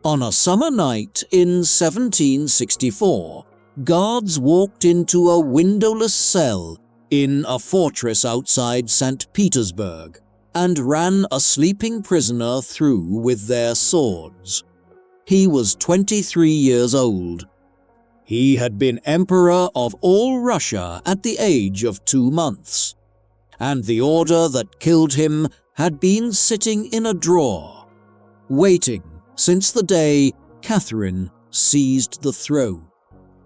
On a summer night in 1764, guards walked into a windowless cell in a fortress outside St. Petersburg and ran a sleeping prisoner through with their swords. He was 23 years old. He had been emperor of all Russia at the age of 2 months, and the order that killed him had been sitting in a drawer, waiting since the day Catherine seized the throne.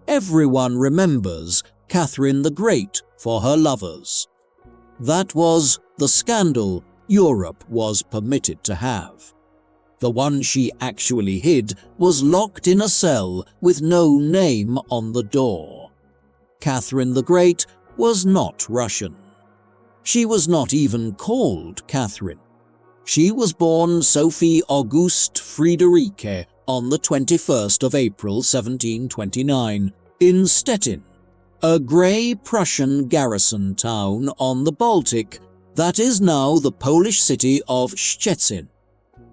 Everyone remembers Catherine the Great for her lovers. That was the scandal Europe was permitted to have. The one she actually hid was locked in a cell with no name on the door. Catherine the Great was not Russian. She was not even called Catherine. She was born Sophie Auguste Friederike on the 21st of April 1729 in Stettin, a grey Prussian garrison town on the Baltic that is now the Polish city of Szczecin.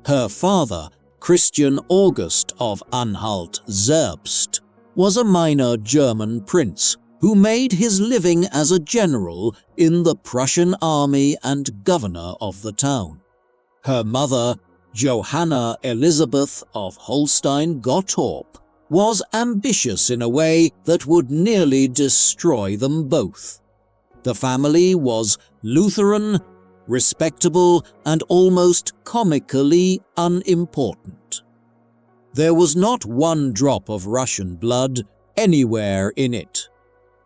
Her father, Christian August of Anhalt-Zerbst, was a minor German prince who made his living as a general in the Prussian army and governor of the town. Her mother, Johanna Elizabeth of Holstein-Gottorp, was ambitious in a way that would nearly destroy them both. The family was Lutheran, respectable, and almost comically unimportant. There was not one drop of Russian blood anywhere in it.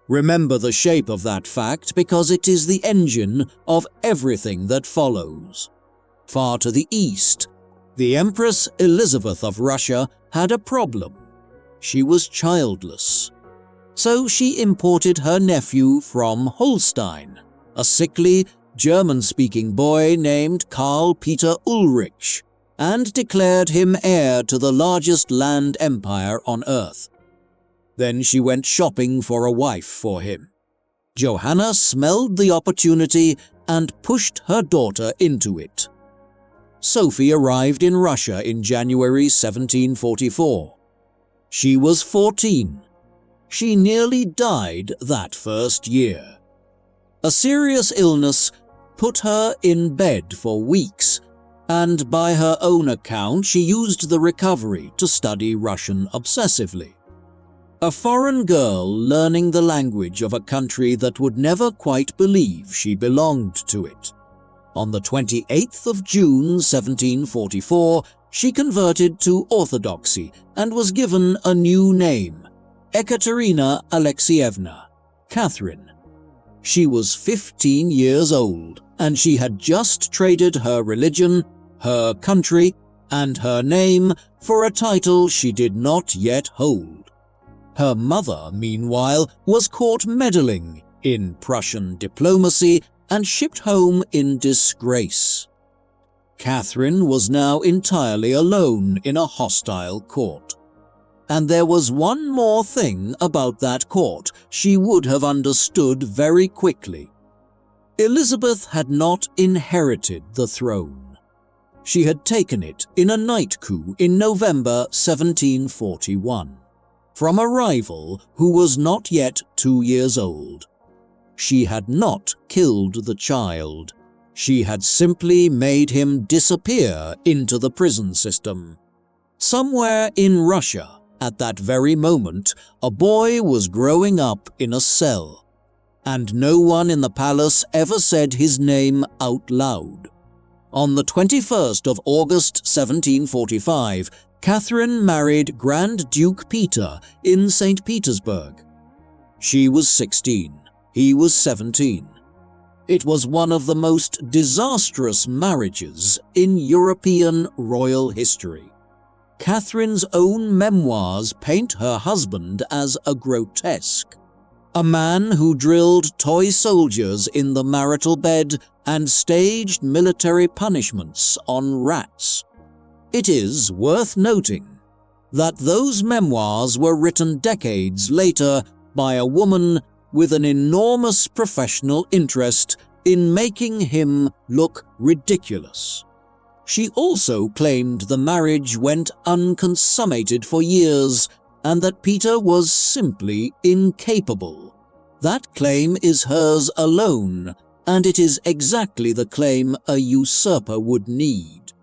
Remember the shape of that fact because it is the engine of everything that follows. Far to the east, the Empress Elizabeth of Russia had a problem. She was childless. So she imported her nephew from Holstein, a sickly, German-speaking boy named Karl Peter Ulrich, and declared him heir to the largest land empire on earth. Then she went shopping for a wife for him. Johanna smelled the opportunity and pushed her daughter into it. Sophie arrived in Russia in January 1744. She was 14. She nearly died that first year. A serious illness put her in bed for weeks, and by her own account she used the recovery to study Russian obsessively. A foreign girl learning the language of a country that would never quite believe she belonged to it. On the 28th of June 1744, she converted to Orthodoxy and was given a new name, Ekaterina Alexievna, Catherine. She was 15 years old, and she had just traded her religion, her country, and her name for a title she did not yet hold. Her mother, meanwhile, was caught meddling in Prussian diplomacy and shipped home in disgrace. Catherine was now entirely alone in a hostile court. And there was one more thing about that court she would have understood very quickly. Elizabeth had not inherited the throne. She had taken it in a night coup in November 1741, from a rival who was not yet 2 years old. She had not killed the child. She had simply made him disappear into the prison system. Somewhere in Russia, at that very moment, a boy was growing up in a cell, and no one in the palace ever said his name out loud. On the 21st of August 1745, Catherine married Grand Duke Peter in St. Petersburg. She was 16. He was 17. It was one of the most disastrous marriages in European royal history. Catherine's own memoirs paint her husband as a grotesque, a man who drilled toy soldiers in the marital bed and staged military punishments on rats. It is worth noting that those memoirs were written decades later by a woman with an enormous professional interest in making him look ridiculous. She also claimed the marriage went unconsummated for years and that Peter was simply incapable. That claim is hers alone, and it is exactly the claim a usurper would need.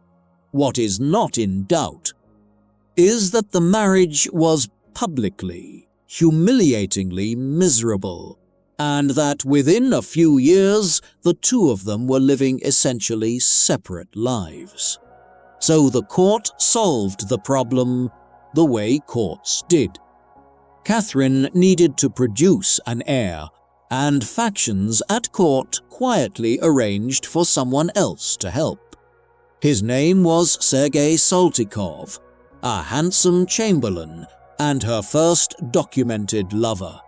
What is not in doubt is that the marriage was publicly, humiliatingly miserable, and that within a few years the two of them were living essentially separate lives. So the court solved the problem the way courts did. Catherine needed to produce an heir, and factions at court quietly arranged for someone else to help. His name was Sergei Saltykov, a handsome chamberlain and her first documented lover.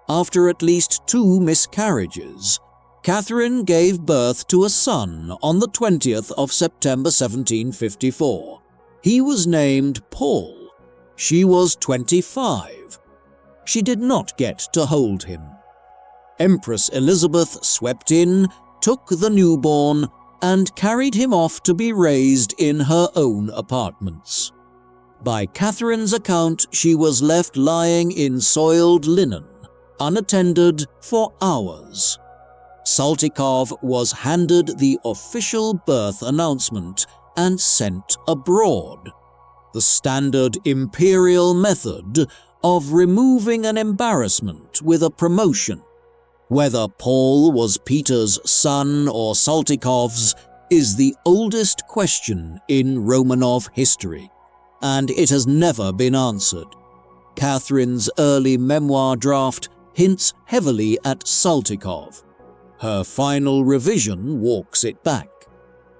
After at least 2 miscarriages, Catherine gave birth to a son on the 20th of September 1754. He was named Paul. She was 25. She did not get to hold him. Empress Elizabeth swept in, took the newborn, and carried him off to be raised in her own apartments. By Catherine's account, she was left lying in soiled linen, unattended for hours. Saltykov was handed the official birth announcement and sent abroad. The standard imperial method of removing an embarrassment with a promotion. Whether Paul was Peter's son or Saltykov's is the oldest question in Romanov history, and it has never been answered. Catherine's early memoir draft hints heavily at Saltykov. Her final revision walks it back.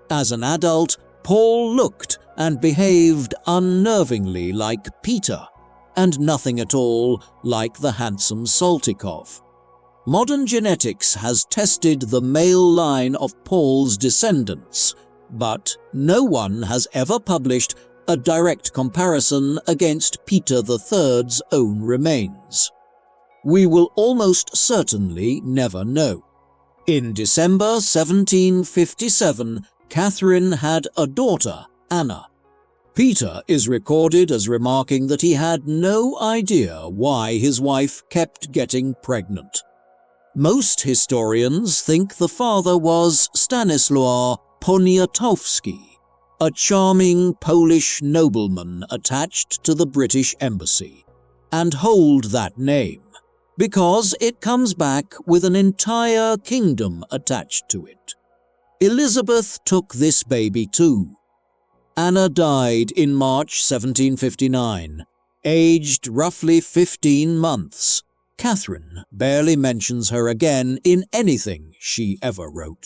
As an adult, Paul looked and behaved unnervingly like Peter, and nothing at all like the handsome Saltykov. Modern genetics has tested the male line of Paul's descendants, but no one has ever published a direct comparison against Peter III's own remains. We will almost certainly never know. In December 1757, Catherine had a daughter, Anna. Peter is recorded as remarking that he had no idea why his wife kept getting pregnant. Most historians think the father was Stanisław Poniatowski, a charming Polish nobleman attached to the British Embassy, and hold that name, because it comes back with an entire kingdom attached to it. Elizabeth took this baby too. Anna died in March 1759, aged roughly 15 months. Catherine barely mentions her again in anything she ever wrote.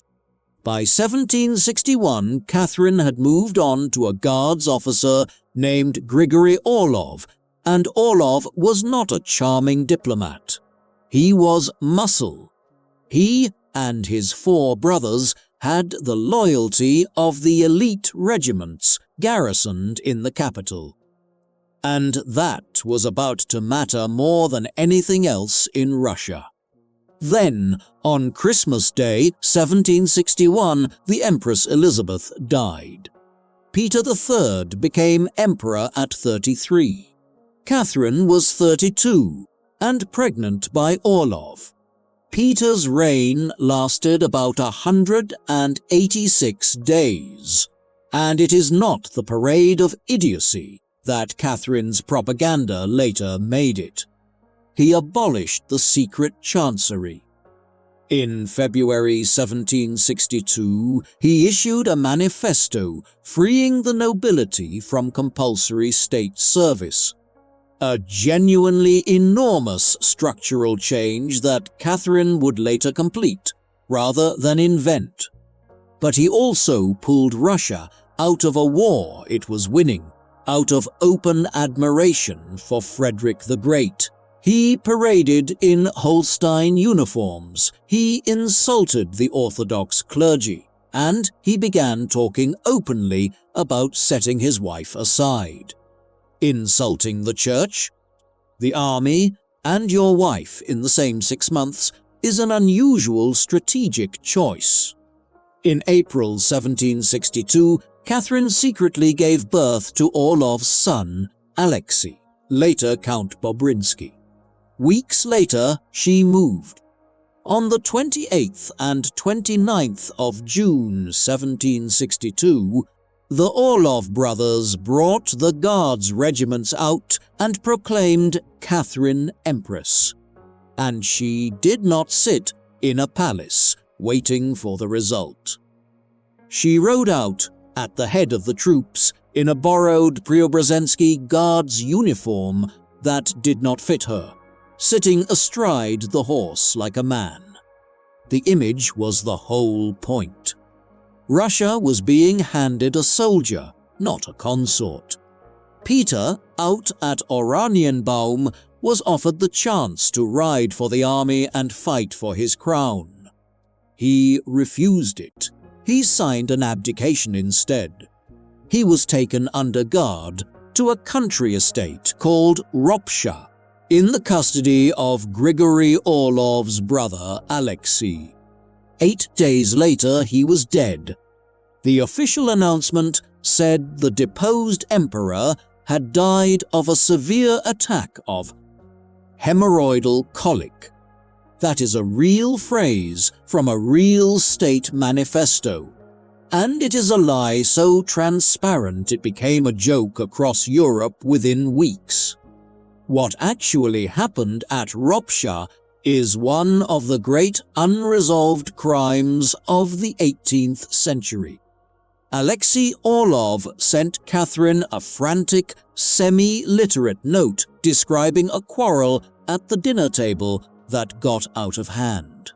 By 1761, Catherine had moved on to a guards officer named Grigory Orlov, and Orlov was not a charming diplomat. He was muscle. He and his 4 brothers had the loyalty of the elite regiments garrisoned in the capital. And that was about to matter more than anything else in Russia. Then, on Christmas Day, 1761, the Empress Elizabeth died. Peter III became emperor at 33. Catherine was 32 and pregnant by Orlov. Peter's reign lasted about 186 days, and it is not the parade of idiocy that Catherine's propaganda later made it. He abolished the secret chancery. In February 1762, he issued a manifesto freeing the nobility from compulsory state service, a genuinely enormous structural change that Catherine would later complete, rather than invent. But he also pulled Russia out of a war it was winning, out of open admiration for Frederick the Great. He paraded in Holstein uniforms, he insulted the Orthodox clergy, and he began talking openly about setting his wife aside. Insulting the church, the army, and your wife in the same 6 months is an unusual strategic choice. In April 1762, Catherine secretly gave birth to Orlov's son, Alexei, later Count Bobrinsky. Weeks later, she moved. On the 28th and 29th of June 1762, the Orlov brothers brought the Guards regiments out and proclaimed Catherine Empress. And she did not sit in a palace waiting for the result. She rode out at the head of the troops in a borrowed Preobrazhensky Guards uniform that did not fit her, sitting astride the horse like a man. The image was the whole point. Russia was being handed a soldier, not a consort. Peter, out at Oranienbaum, was offered the chance to ride for the army and fight for his crown. He refused it. He signed an abdication instead. He was taken under guard to a country estate called Ropsha, in the custody of Grigory Orlov's brother Alexei. 8 days later, he was dead. The official announcement said the deposed emperor had died of a severe attack of hemorrhoidal colic. That is a real phrase from a real state manifesto, and it is a lie so transparent it became a joke across Europe within weeks. What actually happened at Ropsha is one of the great unresolved crimes of the 18th century. Alexei Orlov sent Catherine a frantic, semi-literate note describing a quarrel at the dinner table that got out of hand.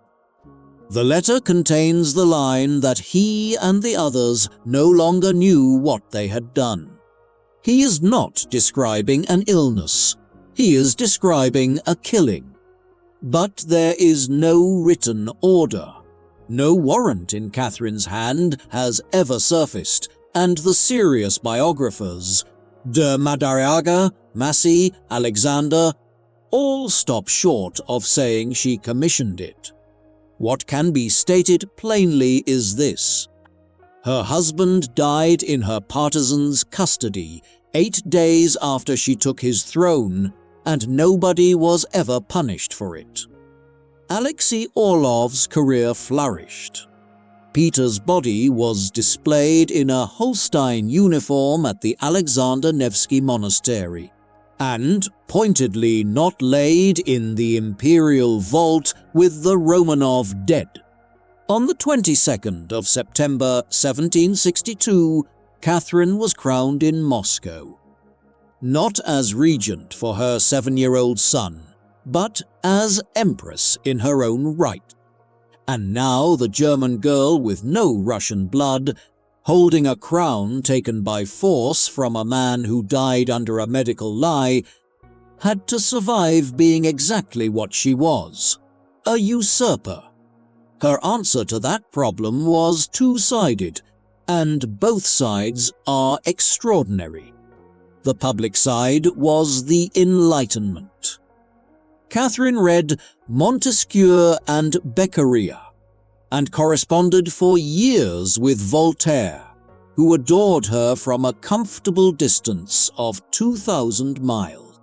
The letter contains the line that he and the others no longer knew what they had done. He is not describing an illness. He is describing a killing. But there is no written order. No warrant in Catherine's hand has ever surfaced, and the serious biographers, de Madariaga, Massey, Alexander, all stop short of saying she commissioned it. What can be stated plainly is this: her husband died in her partisans' custody 8 days after she took his throne, and nobody was ever punished for it. Alexei Orlov's career flourished. Peter's body was displayed in a Holstein uniform at the Alexander Nevsky Monastery, and pointedly not laid in the imperial vault with the Romanov dead. On the 22nd of September 1762, Catherine was crowned in Moscow. Not as regent for her 7-year-old son, but as empress in her own right. And now the German girl with no Russian blood, holding a crown taken by force from a man who died under a medical lie, had to survive being exactly what she was, a usurper. Her answer to that problem was two-sided, and both sides are extraordinary. The public side was the Enlightenment. Catherine read Montesquieu and Beccaria, and corresponded for years with Voltaire, who adored her from a comfortable distance of 2,000 miles.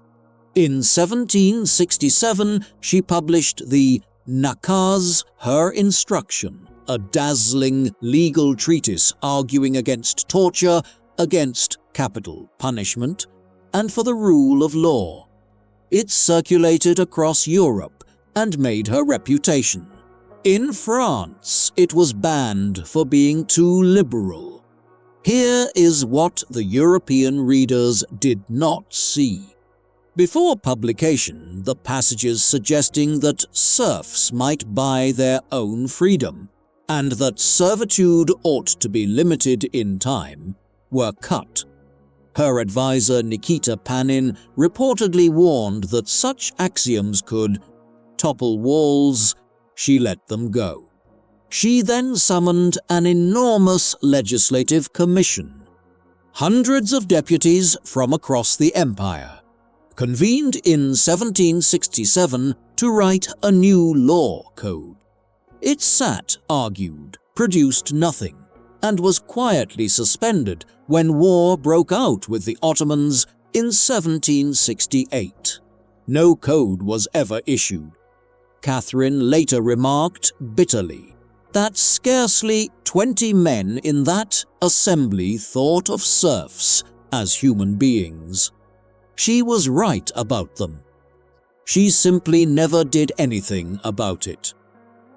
In 1767, she published the Nakaz, her instruction, a dazzling legal treatise arguing against torture, against capital punishment, and for the rule of law. It circulated across Europe and made her reputation. In France, it was banned for being too liberal. Here is what the European readers did not see. Before publication, the passages suggesting that serfs might buy their own freedom, and that servitude ought to be limited in time, were cut. Her advisor Nikita Panin reportedly warned that such axioms could topple walls. She let them go. She then summoned an enormous legislative commission. Hundreds of deputies from across the empire, convened in 1767 to write a new law code. It sat, argued, produced nothing, and was quietly suspended when war broke out with the Ottomans in 1768. No code was ever issued. Catherine later remarked bitterly that scarcely 20 men in that assembly thought of serfs as human beings. She was right about them. She simply never did anything about it.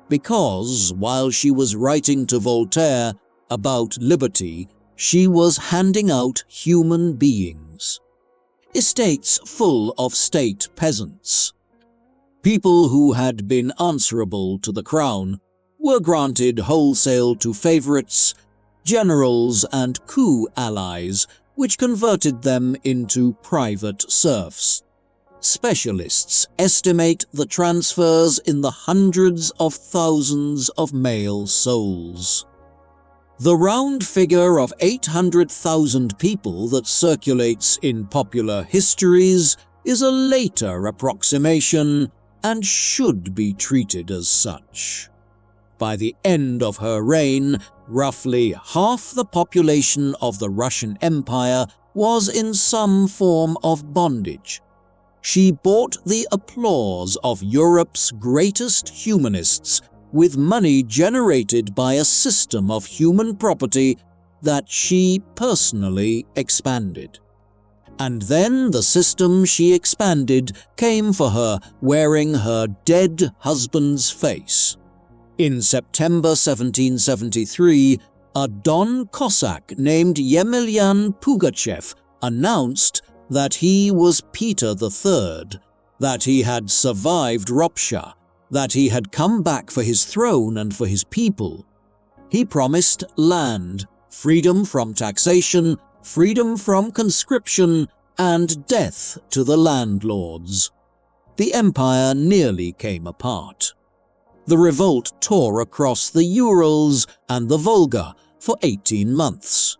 Because, while she was writing to Voltaire about liberty, she was handing out human beings. Estates full of state peasants. People who had been answerable to the crown were granted wholesale to favorites, generals and coup allies, which converted them into private serfs. Specialists estimate the transfers in the hundreds of thousands of male souls. The round figure of 800,000 people that circulates in popular histories is a later approximation and should be treated as such. By the end of her reign, roughly half the population of the Russian Empire was in some form of bondage. She bought the applause of Europe's greatest humanists with money generated by a system of human property that she personally expanded. And then the system she expanded came for her wearing her dead husband's face. In September 1773, a Don Cossack named Yemelyan Pugachev announced that he was Peter III, that he had survived Ropsha, that he had come back for his throne and for his people. He promised land, freedom from taxation, freedom from conscription, and death to the landlords. The empire nearly came apart. The revolt tore across the Urals and the Volga for 18 months.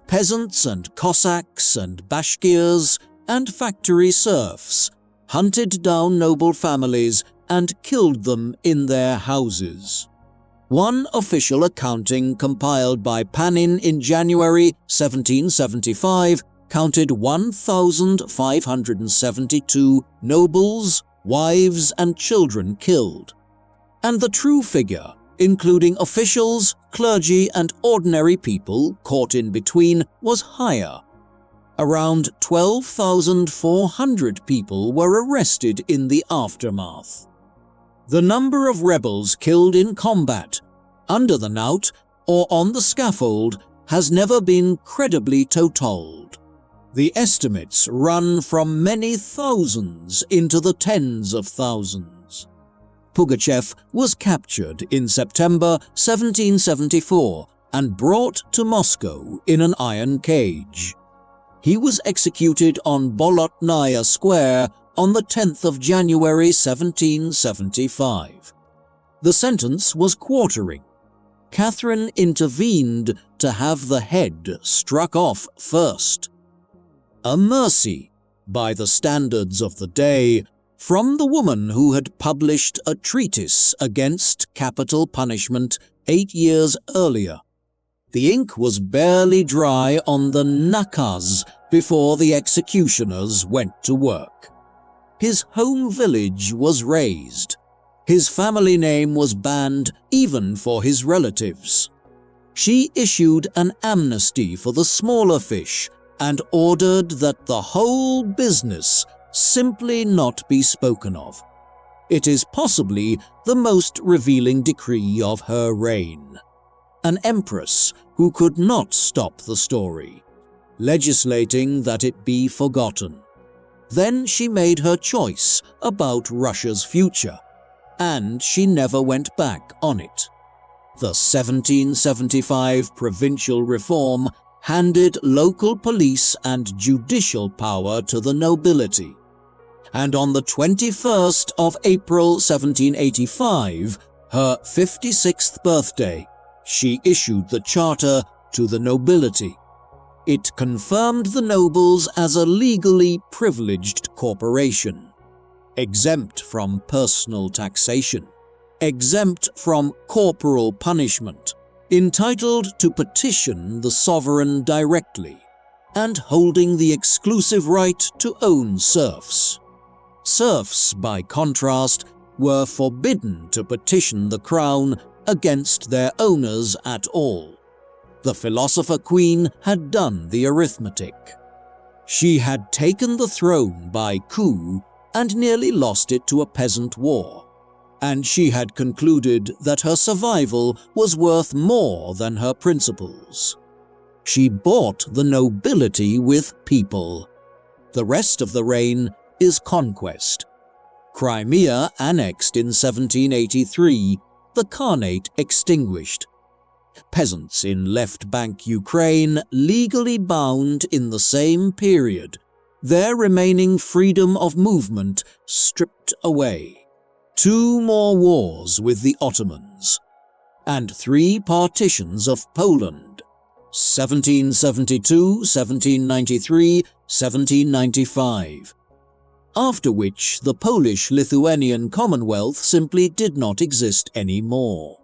Peasants and Cossacks and Bashkirs and factory serfs hunted down noble families and killed them in their houses. One official accounting compiled by Panin in January 1775 counted 1,572 nobles, wives, and children killed. And the true figure, including officials, clergy, and ordinary people caught in between, was higher. Around 12,400 people were arrested in the aftermath. The number of rebels killed in combat, under the knout, or on the scaffold has never been credibly told. The estimates run from many thousands into the tens of thousands. Pugachev was captured in September 1774 and brought to Moscow in an iron cage. He was executed on Bolotnaya Square on the 10th of January 1775. The sentence was quartering. Catherine intervened to have the head struck off first. A mercy, by the standards of the day, from the woman who had published a treatise against capital punishment 8 years earlier. The ink was barely dry on the nakaz before the executioners went to work. His home village was razed. His family name was banned even for his relatives. She issued an amnesty for the smaller fish and ordered that the whole business simply not be spoken of. It is possibly the most revealing decree of her reign. An empress who could not stop the story, legislating that it be forgotten. Then she made her choice about Russia's future, and she never went back on it. The 1775 provincial reform handed local police and judicial power to the nobility. And on the 21st of April 1785, her 56th birthday, she issued the charter to the nobility. It confirmed the nobles as a legally privileged corporation, exempt from personal taxation, exempt from corporal punishment, entitled to petition the sovereign directly, and holding the exclusive right to own serfs. Serfs, by contrast, were forbidden to petition the crown against their owners at all. The philosopher queen had done the arithmetic. She had taken the throne by coup and nearly lost it to a peasant war, and she had concluded that her survival was worth more than her principles. She bought the nobility with people. The rest of the reign is conquest. Crimea annexed in 1783, the Khanate extinguished. Peasants in left bank Ukraine legally bound in the same period, their remaining freedom of movement stripped away. 2 more wars with the Ottomans, and 3 partitions of Poland, 1772, 1793, 1795, after which the Polish-Lithuanian Commonwealth simply did not exist anymore.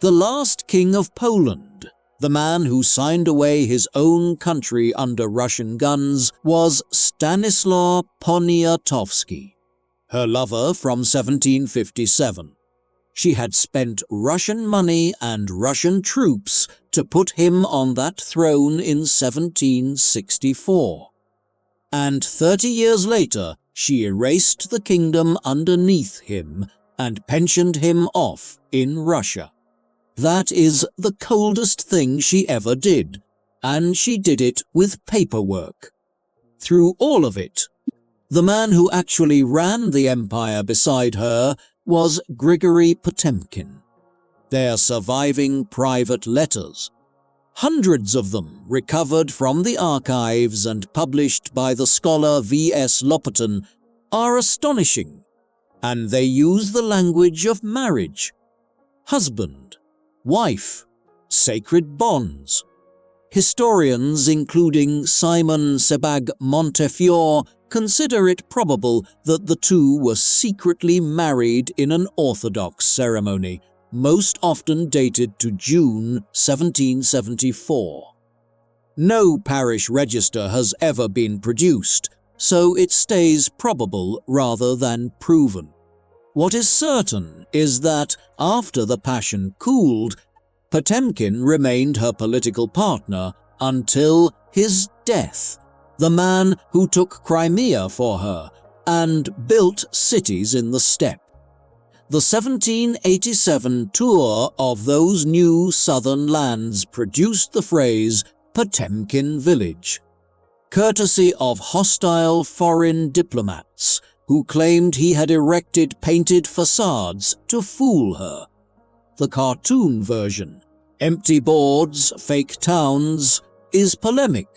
The last king of Poland, the man who signed away his own country under Russian guns, was Stanislaw Poniatowski, her lover from 1757. She had spent Russian money and Russian troops to put him on that throne in 1764. And 30 years later, she erased the kingdom underneath him and pensioned him off in Russia. That is the coldest thing she ever did, and she did it with paperwork. Through all of it, the man who actually ran the empire beside her was Grigory Potemkin. Their surviving private letters, hundreds of them recovered from the archives and published by the scholar V.S. Lopatin, are astonishing, and they use the language of marriage, husband, wife, sacred bonds. Historians, including Simon Sebag Montefiore, consider it probable that the two were secretly married in an Orthodox ceremony, most often dated to June 1774. No parish register has ever been produced, so it stays probable rather than proven. What is certain is that, after the passion cooled, Potemkin remained her political partner until his death, the man who took Crimea for her and built cities in the steppe. The 1787 tour of those new southern lands produced the phrase Potemkin Village, courtesy of hostile foreign diplomats who claimed he had erected painted facades to fool her. The cartoon version, empty boards, fake towns, is polemic.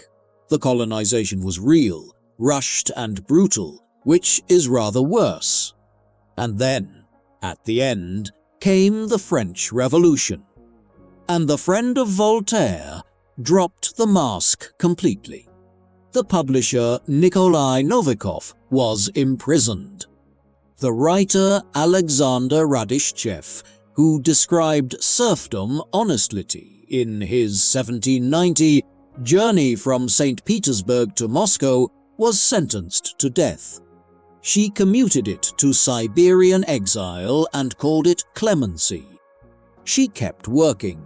The colonization was real, rushed and brutal, which is rather worse. And then, at the end, came the French Revolution, and the friend of Voltaire dropped the mask completely. The publisher Nikolai Novikov was imprisoned. The writer Alexander Radishchev, who described serfdom honestly in his 1790 Journey from St. Petersburg to Moscow, was sentenced to death. She commuted it to Siberian exile and called it clemency. She kept working.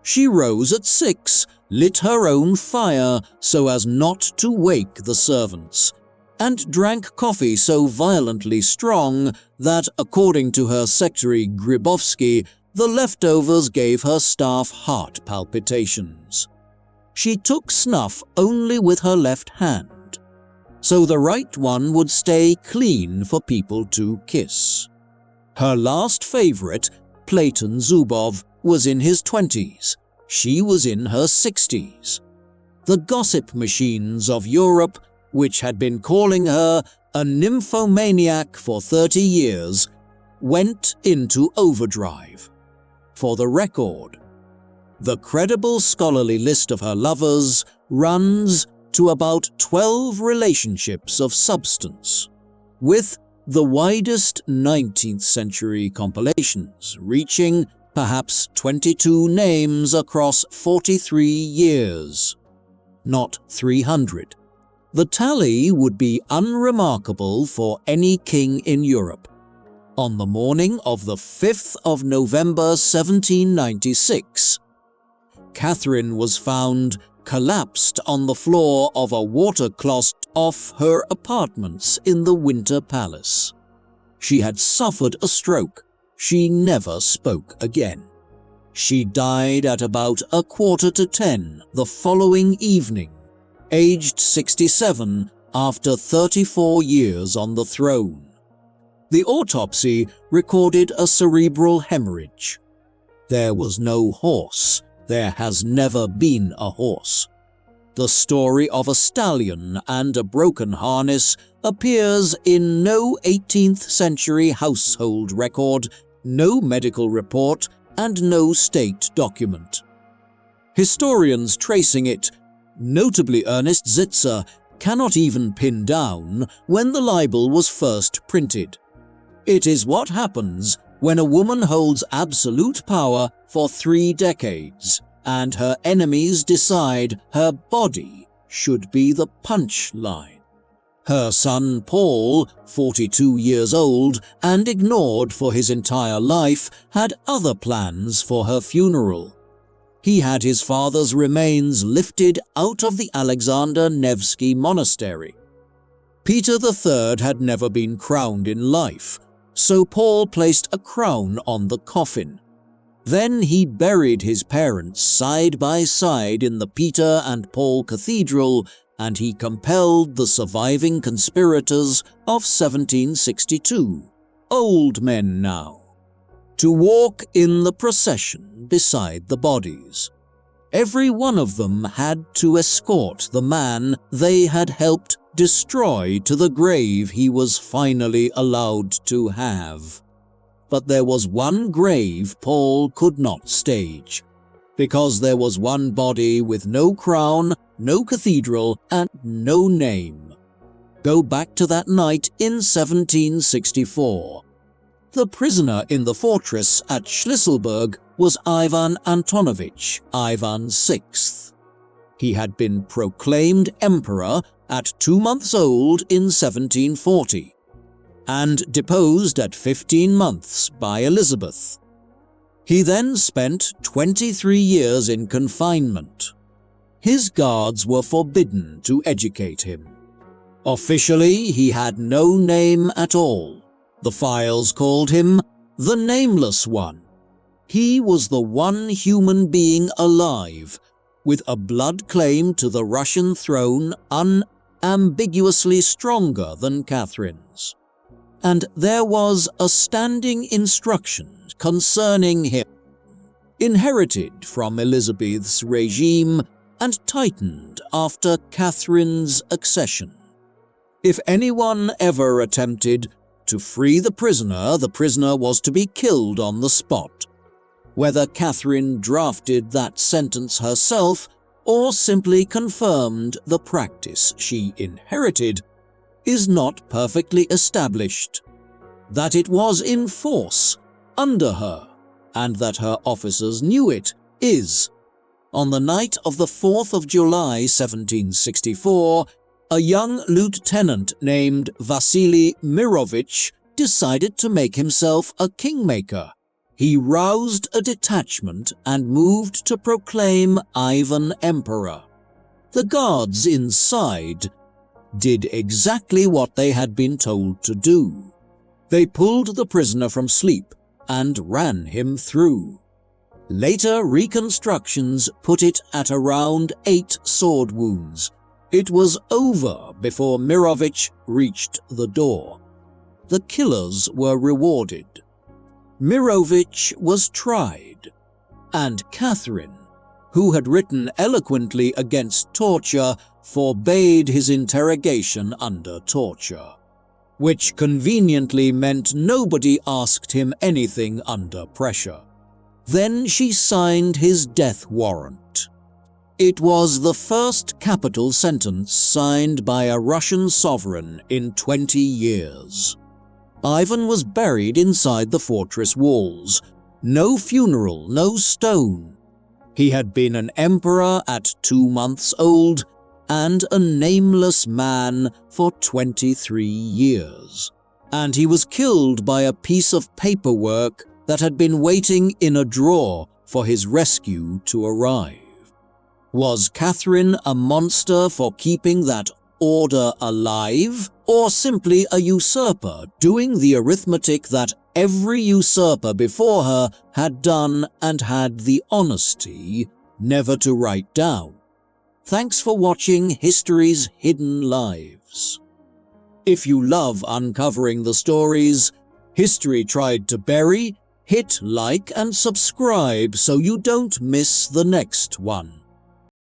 She rose at 6, lit her own fire so as not to wake the servants, and drank coffee so violently strong that, according to her secretary Gribovsky, the leftovers gave her staff heart palpitations. She took snuff only with her left hand, so the right one would stay clean for people to kiss. Her last favorite, Platon Zubov, was in his 20s. She was in her 60s. The gossip machines of Europe, which had been calling her a nymphomaniac for 30 years, went into overdrive. For the record, the credible scholarly list of her lovers runs to about 12 relationships of substance, with the widest 19th century compilations reaching perhaps 22 names across 43 years. Not 300. The tally would be unremarkable for any king in Europe. On the morning of the 5th of November 1796, Catherine was found collapsed on the floor of a water closet off her apartments in the Winter Palace. She had suffered a stroke. She never spoke again. She died at about 9:45 the following evening, aged 67 after 34 years on the throne. The autopsy recorded a cerebral hemorrhage. There was no horse. There has never been a horse. The story of a stallion and a broken harness appears in no 18th century household record, no medical report, and no state document. Historians tracing it, notably Ernest Zitzer, cannot even pin down when the libel was first printed. It is what happens when a woman holds absolute power for 3 decades and her enemies decide her body should be the punchline. Her son Paul, 42 years old and ignored for his entire life, had other plans for her funeral. He had his father's remains lifted out of the Alexander Nevsky Monastery. Peter III had never been crowned in life, so Paul placed a crown on the coffin. Then he buried his parents side by side in the Peter and Paul Cathedral, and he compelled the surviving conspirators of 1762, old men now, to walk in the procession beside the bodies. Every one of them had to escort the man they had helped destroy to the grave he was finally allowed to have. But there was one grave Paul could not stage, because there was one body with no crown, no cathedral, and no name. Go back to that night in 1764. The prisoner in the fortress at Schlisselburg was Ivan Antonovich, Ivan VI. He had been proclaimed emperor at 2 months old in 1740, and deposed at 15 months by Elizabeth. He then spent 23 years in confinement. His guards were forbidden to educate him. Officially, he had no name at all. The files called him the Nameless One. He was the one human being alive with a blood claim to the Russian throne unambiguously stronger than Catherine's. And there was a standing instruction concerning him, inherited from Elizabeth's regime and tightened after Catherine's accession. If anyone ever attempted to free the prisoner was to be killed on the spot. Whether Catherine drafted that sentence herself or simply confirmed the practice she inherited is not perfectly established. That it was in force under her, and that her officers knew it, is. On the night of the 4th of July 1764, a young lieutenant named Vasily Mirovich decided to make himself a kingmaker. He roused a detachment and moved to proclaim Ivan emperor. The guards inside did exactly what they had been told to do. They pulled the prisoner from sleep and ran him through. Later reconstructions put it at around 8 sword wounds. It was over before Mirovich reached the door. The killers were rewarded. Mirovich was tried, and Catherine, who had written eloquently against torture, forbade his interrogation under torture, which conveniently meant nobody asked him anything under pressure. Then she signed his death warrant. It was the first capital sentence signed by a Russian sovereign in 20 years. Ivan was buried inside the fortress walls, No funeral, no stone. He had been an emperor at 2 months old and a nameless man for 23 years. And he was killed by a piece of paperwork that had been waiting in a drawer for his rescue to arrive. Was Catherine a monster for keeping that order alive, or simply a usurper doing the arithmetic that every usurper before her had done and had the honesty never to write down? Thanks for watching History's Hidden Lives. If you love uncovering the stories history tried to bury, hit like and subscribe so you don't miss the next one.